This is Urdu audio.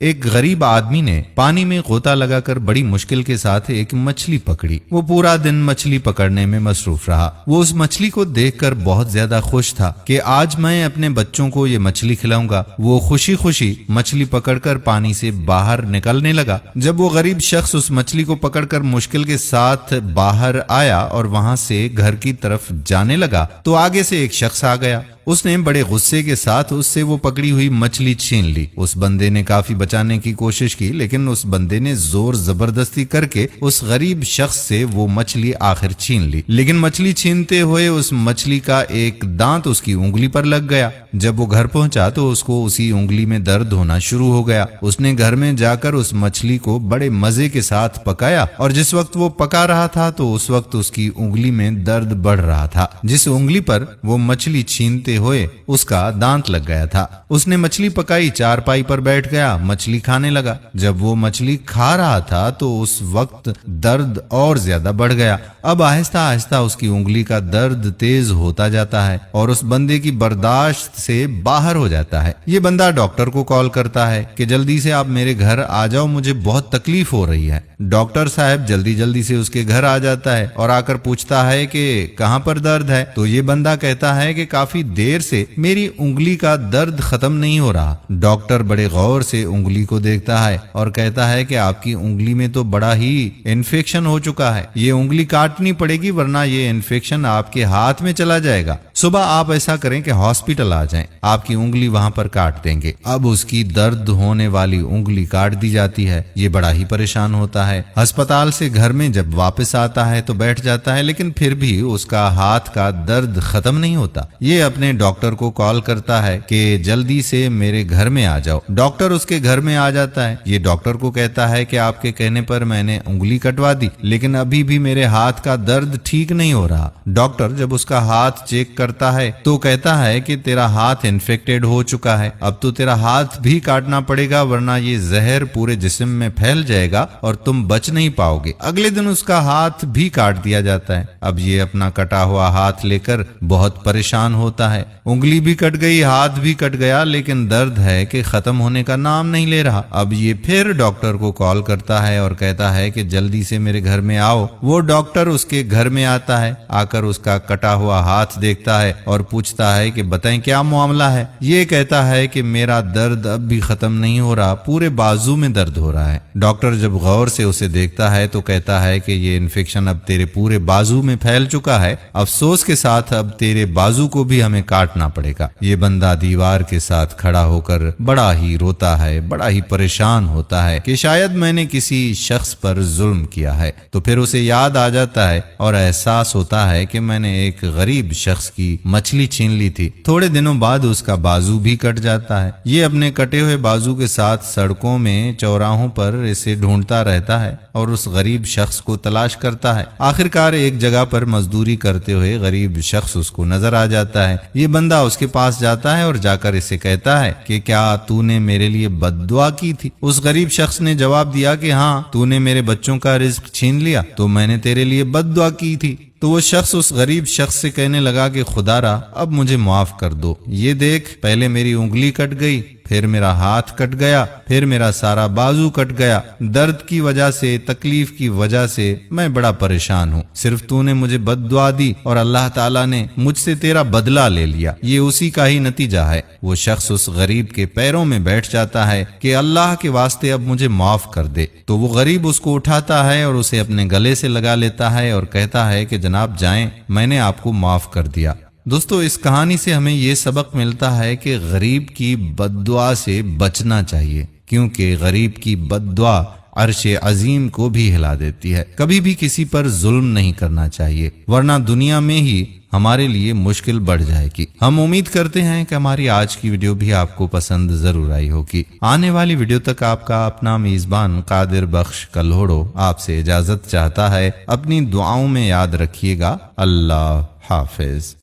ایک غریب آدمی نے پانی میں غوطہ لگا کر بڑی مشکل کے ساتھ ایک مچھلی پکڑی۔ وہ پورا دن مچھلی پکڑنے میں مصروف رہا۔ وہ اس مچھلی کو دیکھ کر بہت زیادہ خوش تھا کہ آج میں اپنے بچوں کو یہ مچھلی کھلاؤں گا۔ وہ خوشی خوشی مچھلی پکڑ کر پانی سے باہر نکلنے لگا۔ جب وہ غریب شخص اس مچھلی کو پکڑ کر مشکل کے ساتھ باہر آیا اور وہاں سے گھر کی طرف جانے لگا تو آگے سے ایک شخص آ گیا۔ اس نے بڑے غصے کے ساتھ اس سے وہ پکڑی ہوئی مچھلی چھین لی۔ اس بندے نے کافی بچانے کی کوشش کی، لیکن اس بندے نے زور زبردستی کر کے اس غریب شخص سے وہ مچھلی آخر چھین لی۔ لیکن مچھلی چھینتے ہوئے اس مچھلی کا ایک دانت اس کی انگلی پر لگ گیا۔ جب وہ گھر پہنچا تو اس کو اسی انگلی میں درد ہونا شروع ہو گیا۔ اس نے گھر میں جا کر اس مچھلی کو بڑے مزے کے ساتھ پکایا، اور جس وقت وہ پکا رہا تھا تو اس وقت اس کی انگلی میں درد بڑھ رہا تھا۔ جس انگلی پر وہ مچھلی چھینتے ہوئے اس کا دانت لگ گیا تھا۔ اس نے مچھلی پکائی، چارپائی پر بیٹھ گیا، مچھلی کھانے لگا۔ جب وہ مچھلی کھا رہا تھا تو اس وقت درد اور زیادہ بڑھ گیا۔ اب آہستہ آہستہ اس کی انگلی کا درد تیز ہوتا جاتا ہے اور اس بندے کی برداشت سے باہر ہو جاتا ہے۔ یہ بندہ ڈاکٹر کو کال کرتا ہے کہ جلدی سے آپ میرے گھر آ جاؤ، مجھے بہت تکلیف ہو رہی ہے۔ ڈاکٹر صاحب جلدی سے اس کے گھر آ جاتا ہے اور آ کر پوچھتا ہے کہ کہاں پر درد ہے؟ تو یہ بندہ کہتا ہے کہ کافی دیر سے میری انگلی کا درد ختم نہیں ہو رہا۔ ڈاکٹر بڑے غور سے انگلی کو دیکھتا ہے اور کہتا ہے کہ آپ کی انگلی میں تو بڑا ہی انفیکشن ہو چکا ہے، یہ انگلی کاٹنی پڑے گی ورنہ یہ انفیکشن آپ کے ہاتھ میں چلا جائے گا۔ صبح آپ ایسا کریں کہ ہاسپٹل آ جائیں، آپ کی انگلی وہاں پر کاٹ دیں گے۔ اب اس کی درد ہونے والی انگلی کاٹ دی جاتی ہے۔ یہ بڑا ہی پریشان ہوتا ہے۔ ہسپتال سے گھر میں جب واپس آتا ہے تو بیٹھ جاتا ہے، لیکن پھر بھی اس کا ہاتھ کا درد ختم نہیں ہوتا۔ یہ اپنے ڈاکٹر کو کال کرتا ہے کہ جلدی سے میرے گھر میں آ جاؤ۔ ڈاکٹر اس کے گھر میں آ جاتا ہے۔ یہ ڈاکٹر کو کہتا ہے کہ آپ کے کہنے پر میں نے انگلی کٹوا دی، لیکن ابھی بھی میرے ہاتھ کا درد ٹھیک نہیں ہو رہا۔ ڈاکٹر جب اس کا ہاتھ چیک کرتا ہے تو کہتا ہے کہ تیرا ہاتھ انفیکٹڈ ہو چکا ہے، اب تو تیرا ہاتھ بھی کاٹنا پڑے گا ورنہ یہ زہر پورے جسم میں پھیل جائے گا اور تم بچ نہیں پاؤ گے۔ اگلے دن اس کا ہاتھ بھی کاٹ دیا جاتا ہے۔ اب یہ اپنا کٹا ہوا ہاتھ لے کر بہت پریشان ہوتا ہے۔ انگلی بھی کٹ گئی، ہاتھ بھی کٹ گیا، لیکن درد ہے کہ ختم ہونے کا نام نہیں لے رہا۔ اب یہ پھر ڈاکٹر کو کال کرتا ہے اور کہتا ہے کہ جلدی سے میرے گھر میں آؤ۔ وہ ڈاکٹر اس کے گھر میں آتا ہے، آ کر اس کا کٹا ہوا ہاتھ دیکھتا ہے اور پوچھتا ہے کہ بتائیں کیا معاملہ ہے؟ یہ کہتا ہے کہ میرا درد اب بھی ختم نہیں ہو رہا، پورے بازو میں درد ہو رہا ہے۔ ڈاکٹر جب غور سے اسے دیکھتا ہے تو کہتا ہے کہ یہ انفیکشن اب تیرے پورے بازو میں پھیل چکا ہے، افسوس کے ساتھ اب تیرے بازو کو بھی ہمیں کاٹنا پڑے گا۔ یہ بندہ دیوار کے ساتھ کھڑا ہو کر بڑا ہی روتا ہے، بڑا ہی پریشان ہوتا ہے کہ شاید میں نے کسی شخص پر ظلم کیا ہے۔ تو پھر اسے یاد آ جاتا ہے اور احساس ہوتا ہے کہ میں نے ایک غریب شخص کی مچھلی چھین لی تھی۔ تھوڑے دنوں بعد اس کا بازو بھی کٹ جاتا ہے۔ یہ اپنے کٹے ہوئے بازو کے ساتھ سڑکوں میں، چوراہوں پر اسے ڈھونڈتا رہتا ہے اور اس غریب شخص کو تلاش کرتا ہے۔ آخرکار ایک جگہ پر مزدوری کرتے ہوئے غریب شخص اس کو نظر آ جاتا ہے۔ یہ بندہ اس کے پاس جاتا ہے اور جا کر اسے کہتا ہے کہ کیا تو نے میرے لیے بد دعا کی تھی؟ اس غریب شخص نے جواب دیا کہ ہاں، تو نے میرے بچوں کا رزق چھین لیا تو میں نے تیرے لیے بد دعا کی تھی۔ تو وہ شخص اس غریب شخص سے کہنے لگا کہ خدا را اب مجھے معاف کر دو، یہ دیکھ پہلے میری انگلی کٹ گئی، پھر میرا ہاتھ کٹ گیا، پھر میرا سارا بازو کٹ گیا۔ درد کی وجہ سے، تکلیف کی وجہ سے میں بڑا پریشان ہوں۔ صرف تو نے مجھے بد دعا دی اور اللہ تعالیٰ نے مجھ سے تیرا بدلہ لے لیا، یہ اسی کا ہی نتیجہ ہے۔ وہ شخص اس غریب کے پیروں میں بیٹھ جاتا ہے کہ اللہ کے واسطے اب مجھے معاف کر دے۔ تو وہ غریب اس کو اٹھاتا ہے اور اسے اپنے گلے سے لگا لیتا ہے اور کہتا ہے کہ جناب جائیں، میں نے آپ کو معاف کر دیا۔ دوستو، اس کہانی سے ہمیں یہ سبق ملتا ہے کہ غریب کی بد دعا سے بچنا چاہیے، کیونکہ غریب کی بد دعا عرش عظیم کو بھی ہلا دیتی ہے۔ کبھی بھی کسی پر ظلم نہیں کرنا چاہیے، ورنہ دنیا میں ہی ہمارے لیے مشکل بڑھ جائے گی۔ ہم امید کرتے ہیں کہ ہماری آج کی ویڈیو بھی آپ کو پسند ضرور آئی ہوگی۔ آنے والی ویڈیو تک آپ کا اپنا میزبان قادر بخش کلہوڑو آپ سے اجازت چاہتا ہے۔ اپنی دعاؤں میں یاد رکھیے گا۔ اللہ حافظ۔